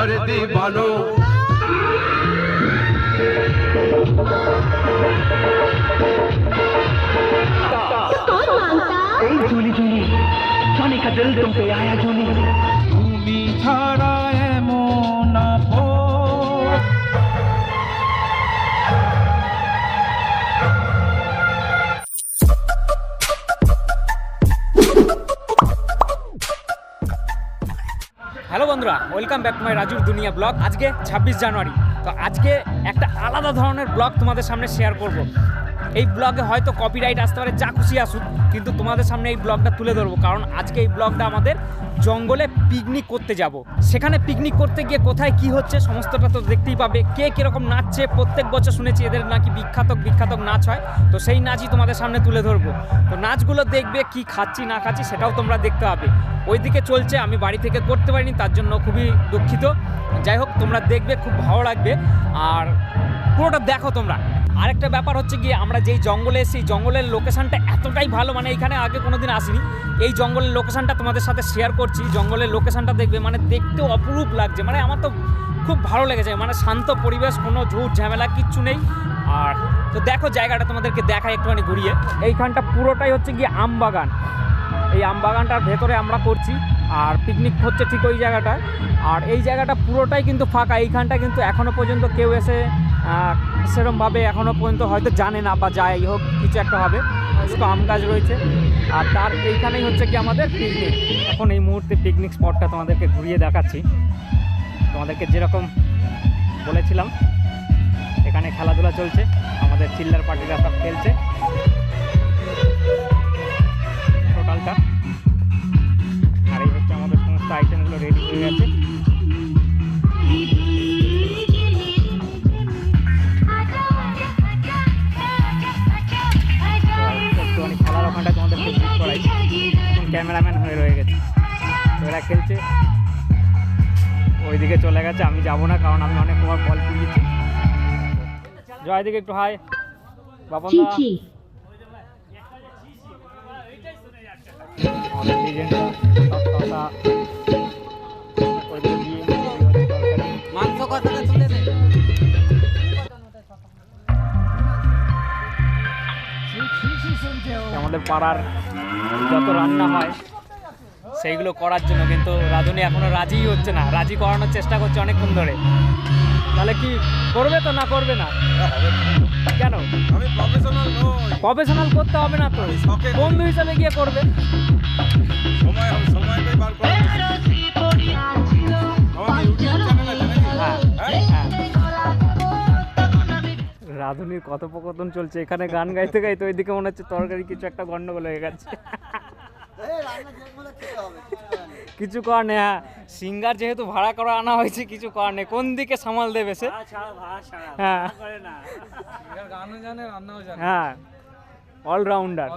अरे दीवानो जूली जूली जॉनी का दिल तुम पे आया जूली তুমি ছাড়া এমন আপন হ্যালো বন্ধুরা, ওয়েলকাম ব্যাক টু মাই রাজুর দুনিয়া ব্লগ। আজকে 26 জানুয়ারি, তো আজকে একটা আলাদা ধরনের ব্লগ তোমাদের সামনে শেয়ার করব। এই ব্লগে হয়তো কপিরাইট আসতে পারে, যা খুশি আসুক, কিন্তু তোমাদের সামনে এই ব্লগটা তুলে ধরবো, কারণ আজকে এই ব্লগটা আমাদের জঙ্গলে পিকনিক করতে যাব। সেখানে পিকনিক করতে গিয়ে কোথায় কি হচ্ছে সমস্তটা তো দেখতেই পাবে। কে কীরকম নাচছে, প্রত্যেক বছর শুনেছি এদের নাকি বিখ্যাত নাচ হয়, তো সেই নাচই তোমাদের সামনে তুলে ধরবো। তো নাচগুলো দেখবে, কি খাচ্ছি না খাচ্ছি সেটাও তোমরা দেখতে পাবে। ওইদিকে চলছে, আমি বাড়ি থেকে করতে পারিনি, তার জন্য খুবই দুঃখিত। যাই হোক, তোমরা দেখবে, খুব ভালো লাগবে, আর পুরোটা দেখো তোমরা। আরেকটা ব্যাপার হচ্ছে গিয়ে, আমরা যেই জঙ্গলে এসেছি, জঙ্গলের লোকেশানটা এতটাই ভালো, মানে এখানে আগে কোনোদিন আসিনি। এই জঙ্গলের লোকেশানটা তোমাদের সাথে শেয়ার করছি। জঙ্গলের লোকেশানটা দেখবে, মানে দেখতেও অপরূপ লাগছে, মানে আমার তো খুব ভালো লেগেছে। মানে শান্ত পরিবেশ, কোনো ঝুট ঝামেলা কিচ্ছু নেই। আর তো দেখো জায়গাটা তোমাদেরকে দেখায় একটুখানি ঘুরিয়ে। এইখানটা পুরোটাই হচ্ছে গিয়ে আম বাগান। এই আম বাগানটার ভেতরে আমরা করছি, আর পিকনিক হচ্ছে ঠিক ওই জায়গাটায়। আর এই জায়গাটা পুরোটাই কিন্তু ফাঁকা। এইখানটা কিন্তু এখনও পর্যন্ত কেউ এসে সেরকমভাবে এখনও পর্যন্ত হয়তো জানে না, বা যাই হোক কিছু একটা হবে। শুধু আম গাছ রয়েছে, আর তার এইখানেই হচ্ছে কি আমাদের পিকনিক। এখন এই মুহূর্তে পিকনিক স্পটটা তোমাদেরকে ঘুরিয়ে দেখাচ্ছি। তোমাদেরকে যেরকম বলেছিলাম, এখানে খেলাধুলা চলছে, আমাদের চিল্লার পার্টিরা সব খেলছে টোটালটা। আর এই হচ্ছে আমাদের সমস্ত আইটেমগুলো রেডি হয়ে গেছে। একটুখানি খেলার ওখানটা তোমাদেরকে বুক করাই, ক্যামেরাম্যান হয়ে রয়ে গেছে। তো এরা খেলছে, ওইদিকে চলে গেছে, আমি যাবো না, কারণ আমি অনেক তোমার বল তুলেছি। জয় দিকে একটু হাই বাপন দা। আমাদের লিজেন্ডরা সব কথা ওইদিকে দিয়ে মাংস কথাটা তুলে দে। আমাদের পাড়ার যত রান্না হয় সেইগুলো করার জন্য, কিন্তু রাঁধুনি এখনো রাজিই হচ্ছে না। রাজি করানোর চেষ্টা করছে অনেকক্ষণ ধরে। তাহলে কি করবে তো না করবে না? কেন? আমি প্রফেশনাল নই। প্রফেশনাল করতে হবে না তো, বন্ধু হিসাবে গিয়ে করবে। সময়টাই বার করে আমার ইউটিউব চ্যানেল আছে নাকি? হ্যাঁ। রাঁধুনির কথোপকথন চলছে, এখানে গান গাইতে গাইতে ওইদিকে মনে হচ্ছে তরকারি কিছু একটা গন্ডগোল হয়ে গেছে। কিছু কর নেই। হ্যাঁ, সিঙ্গার যেহেতু ভাড়া করে আনা হয়েছে, কিছু কর নেই। কোন দিকে সামাল দেবে সে? হ্যাঁ, হ্যাঁ, অলরাউন্ডার।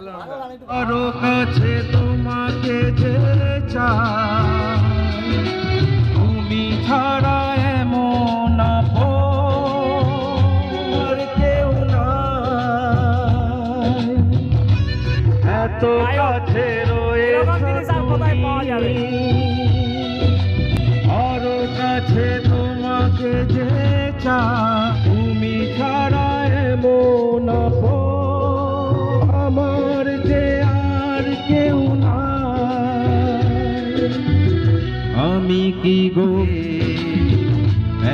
আরো কাছে তোমাকে যে চাই, তুমি ছাড়া এমন আপন কেউ নাই, এত কাছে আরো কাছে তোমাকে যে চাই, তুমি ছাড়া এমন আপন আমার যে আর কেউ নাই। আমি কি গো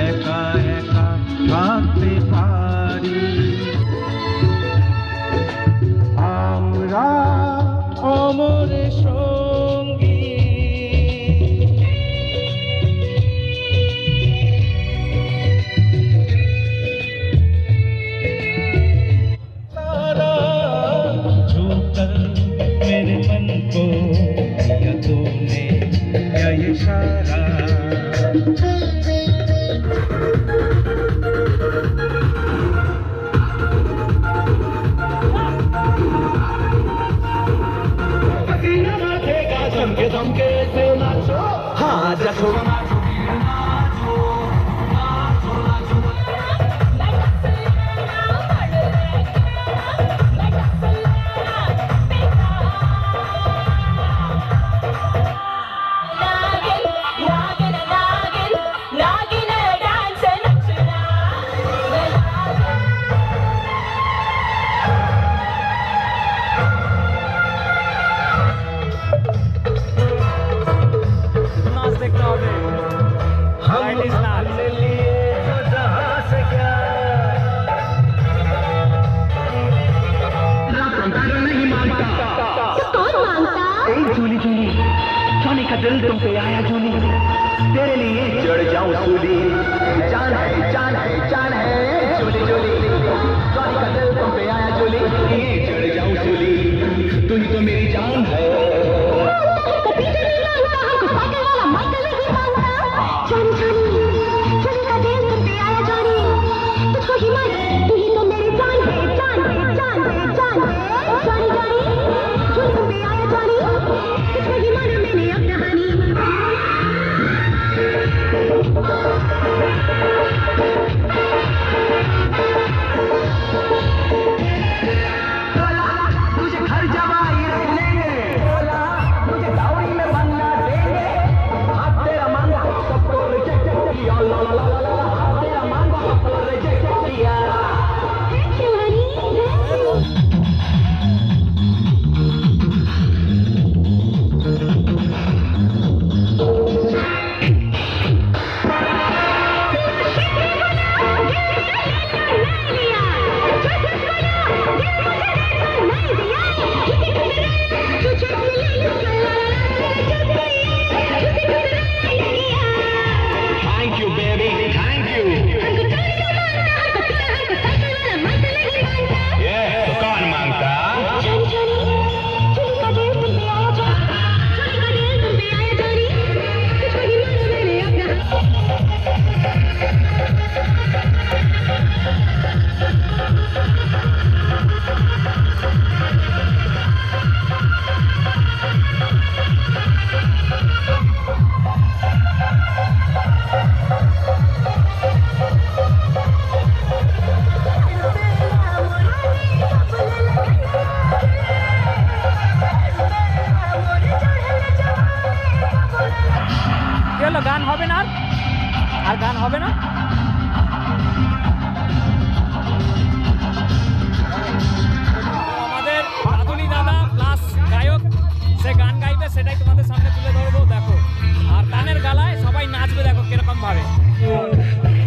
একা একা থাকতে পারি? আমরা অমর সঙ্গী, तारा छूकर मेरे मन को दिया तूने क्या इशारा, स्टाइलिश नाच। जूली जूली जॉनी का दिल तुम पे आया जूली, तेरे लिए चढ़ जाऊं सूली, जान है जान है जान है जूली जूली, जॉनी का दिल तुम पे आया जूली, ये चढ़ जाऊं सूली, तू ही तो मेरी जान है। গান হবে না আর গান হবে না। আমাদের রাধুনি দাদা প্লাস গায়ক সে গান গাইবে, সেটাই তোমাদের সামনে তুলে ধরবো। দেখো আর গানের গালায় সবাই নাচবে, দেখো কিরকম ভাবে।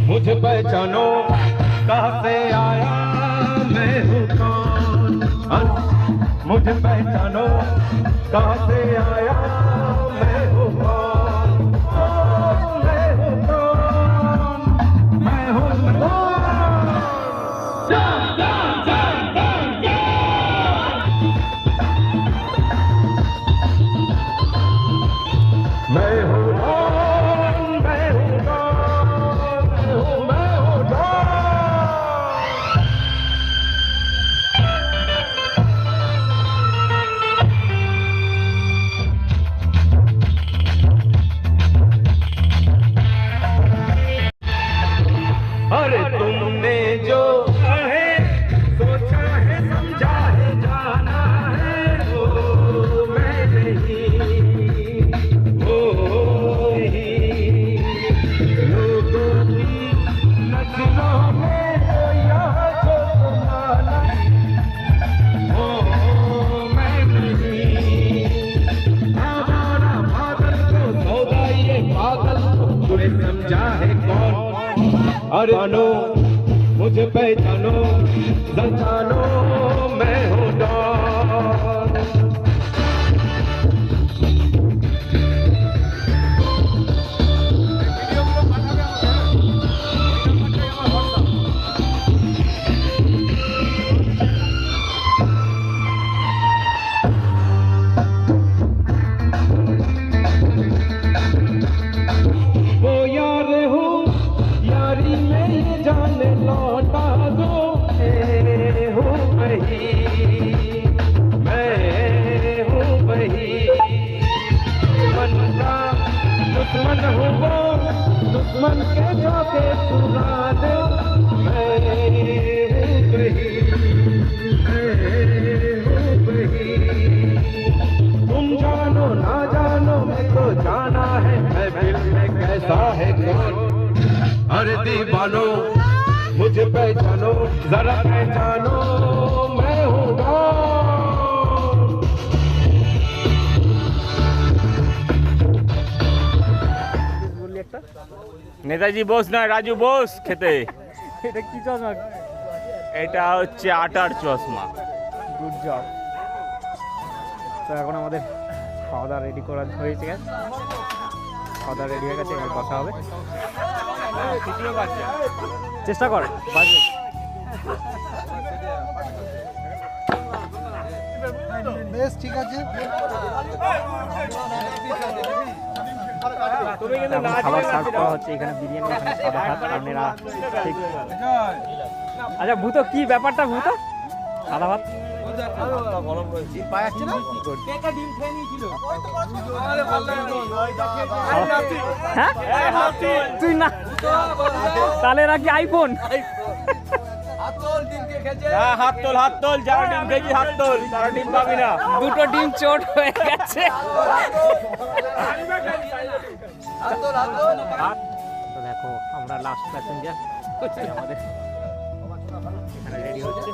मुझे पहचानो कहाँ से आया मैं हूँ कौन, मुझे पहचानो कहाँ से आया मैं हूँ कौन, मैं हूँ कौन, मैं हूँ कौन। मैं हूँ कौन, मैं हूँ कौन, मैं हूँ कौन। अरे तुमने जो है सोचा है समझा है जाना है वो मैं नहीं, वो ही लोगों की नजरों में तो यहाँ जो तुम्हारा वो मैं नहीं। हमारा पागल को सौदा ये पागल तुमने समझा है कौन। अरे जानो मुझे पहचानो जानो मैं हूँ डॉन। वो यार हूँ यारी में ये जान लौटा दो, मैं हूँ वही, मैं हूँ वही। दुश्मन का दुश्मन हूँ वो, दुश्मन के जाके सुना दे, मैं हूँ वही, मैं हूँ वही। तुम जानो ना जानो मैं तो जाना है मैं दिल में कैसा है कौन। अरे दीवानो मुझे पहचानो जरा पहचानो मैं हूँ कौन। বললি একটা নেতাজি বোস নয়, রাজু বোস খেতে। এটা কি চশমা? এটা হচ্ছে আটার চশমা। Good job. তো এখন আমাদের খাওয়া দাওয়া রেডি করা হয়েছে, গেছে খাওয়া দাওয়া রেডি হয়ে গেছে, এবার বসা হবে। চেষ্টা কর বাজে। বেশ ঠিক আছে। এখন খাবার সার্ভ করা হচ্ছে, এখানে বিরিয়ানি, এখানে সাদা ভাত, কারণ এরা ঠিক। আচ্ছা ভূত, কি ব্যাপারটা ভূত? সাদা ভাত হ্যাঁ তুই না, তাহলে এরা কি আইফোন? হাত তোল, হাত তোল, যারা ডিম খেয়েছি হাত তোল, তারা ডিম পাবি না। দুটো ডিম চোট হয়ে গেছে। তো দেখো আমরা লাস্ট প্যাসেঞ্জার, আমাদের এখানে রেডি হচ্ছে।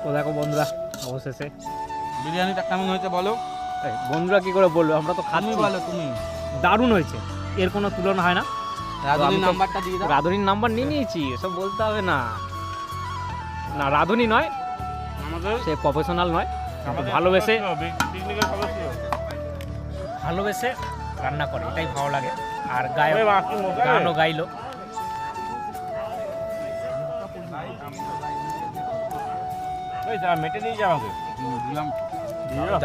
তো দেখো বন্ধুরা, অবশেষে বিরিয়ানিটা কেমন হয়েছে বলো? এই বন্ধুরা কি করে বলবো, আমরা তো খাচ্ছি। তুমি দারুণ হয়েছে, এর কোনো তুলনা হয় না। রাধুনির নাম্বারটা দিয়ে দাও। রাধুনির নাম্বার নিয়ে নিয়েছি, এসব বলতে হবে না। না রাধুনি নয়, সে প্রফেশনাল নয়, কিন্তু ভালোবেসে ভালোবেসে রান্না করে, এটাই ভালো লাগে। আর গানও গাইলো। মেটে দিয়ে যা আমাকে।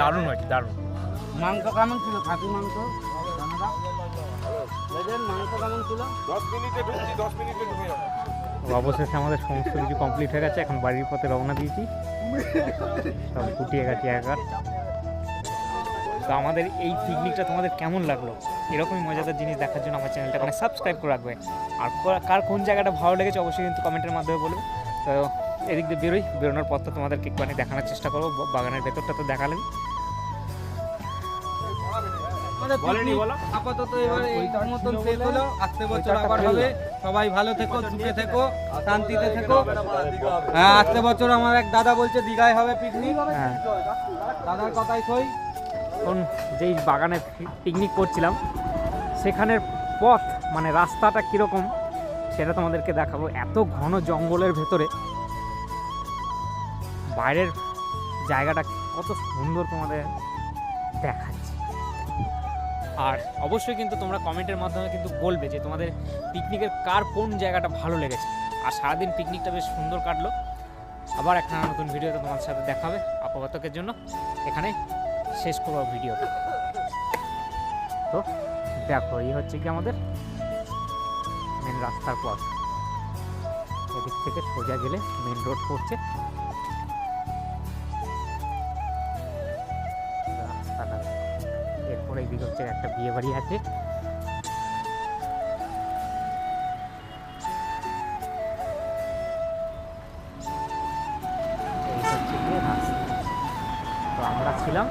দারুণ হয়েছে, দারুণ। মাংস কেমন ছিল? খাসি মাংস মাংস কেমন ছিল? 10 মিনিটে ঢুকছি, 10 মিনিটে ঢুকে যাবো। অবশেষে আমাদের সমস্ত কিছু কমপ্লিট হয়ে গেছে, এখন বাড়ির পথে রওনা দিয়েছি। সব ফুটিয়ে গেছি একবার। তো আমাদের এই পিকনিকটা তোমাদের কেমন লাগলো? এরকমই মজাদার জিনিস দেখার জন্য আমার চ্যানেলটা সাবস্ক্রাইব করে রাখবে। আর কার কোন জায়গাটা ভালো লেগেছে অবশ্যই কিন্তু কমেন্টের মাধ্যমে বলবে। তো এদিক দিয়ে বেরোনোর পথটা তোমাদেরকে একটুখানি দেখানোর চেষ্টা করবো। বাগানের ভেতরটা তো দেখালেন। আপাতত এবারে এইটার মতন শেষ হলো। আসতে বছর আবার হবে। সবাই ভালো থেকো, সুখে থেকো, শান্তিতে থেকো। হ্যাঁ, আসতে বছর আমার এক দাদা বলছে দীঘায় হবে পিকনিক। হ্যাঁ, দাদার কথাই সই। এখন যেই বাগানে পিকনিক করছিলাম সেখানের পথ মানে রাস্তাটা কীরকম সেটা তোমাদেরকে দেখাবো। এত ঘন জঙ্গলের ভেতরে বাইরের জায়গাটা কত সুন্দর তোমাদের দেখাচ্ছি। আর অবশ্যই কিন্তু তোমরা কমেন্টের মাধ্যমে কিন্তু বলবে যে তোমাদের পিকনিকের কার কোন জায়গাটা ভালো লেগেছে। আর সারাদিন পিকনিকটা বেশ সুন্দর কাটলো। আবার একটা নতুন ভিডিওতে তোমাদের সাথে দেখা হবে। আপাততের জন্য এখানে শেষ করবো ভিডিওটা। তো দেখো, এই হচ্ছে কি আমাদের মেন রাস্তার পথ। এদিক থেকে সোজা গেলে মেন রোড পড়ছে। রাস্তাটা এরপরে এই দিকে হচ্ছে একটা বিয়ে বাড়ি আছে। এই হচ্ছে গিয়ে রাস্তা। তো আমরা ছিলাম